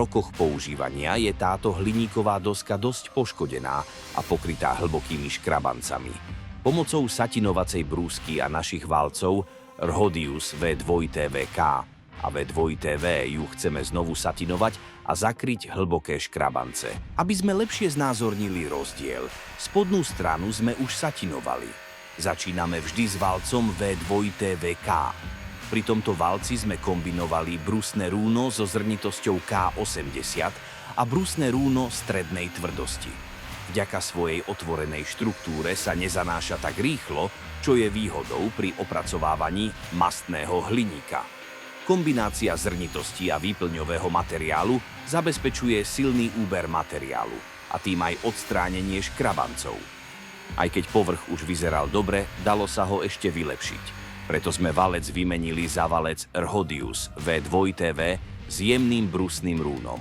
rokoch používania je táto hliníková doska dosť poškodená a pokrytá hlbokými škrabancami. Pomocou satinovacej brúsky a našich valcov Rhodius V2TVK a V2TV ju chceme znovu satinovať a zakryť hlboké škrabance. Aby sme lepšie znázornili rozdiel, spodnú stranu sme už satinovali. Začíname vždy s valcom V2TVK. Pri tomto valci sme kombinovali brusné rúno so zrnitosťou K80 a brusné rúno strednej tvrdosti. Vďaka svojej otvorenej štruktúre sa nezanáša tak rýchlo, čo je výhodou pri opracovávaní mastného hliníka. Kombinácia zrnitosti a výplňového materiálu zabezpečuje silný úber materiálu a tým aj odstránenie škrabancov. Aj keď povrch už vyzeral dobre, dalo sa ho ešte vylepšiť. Preto sme valec vymenili za valec Rhodius V2TV s jemným brusným rúnom.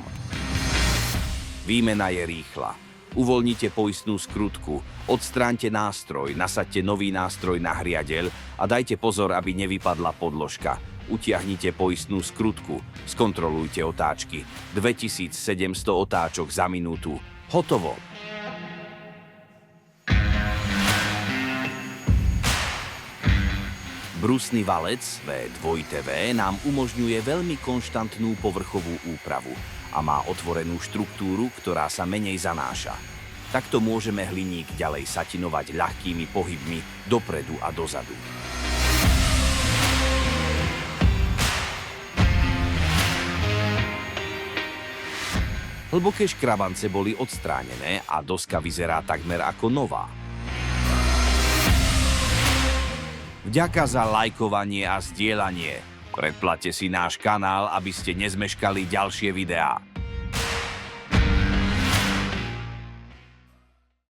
Výmena je rýchla. Uvoľnite poistnú skrutku, odstráňte nástroj, nasaďte nový nástroj na hriadeľ a dajte pozor, aby nevypadla podložka. Utiahnite poistnú skrutku, skontrolujte otáčky. 2700 otáčok za minútu. Hotovo! Brusný valec V2TV nám umožňuje veľmi konštantnú povrchovú úpravu a má otvorenú štruktúru, ktorá sa menej zanáša. Takto môžeme hliník ďalej satinovať ľahkými pohybmi dopredu a dozadu. Hlboké škrabance boli odstránené a doska vyzerá takmer ako nová. Vďaka za lajkovanie a zdieľanie. Predplaťte si náš kanál, aby ste nezmeškali ďalšie videá.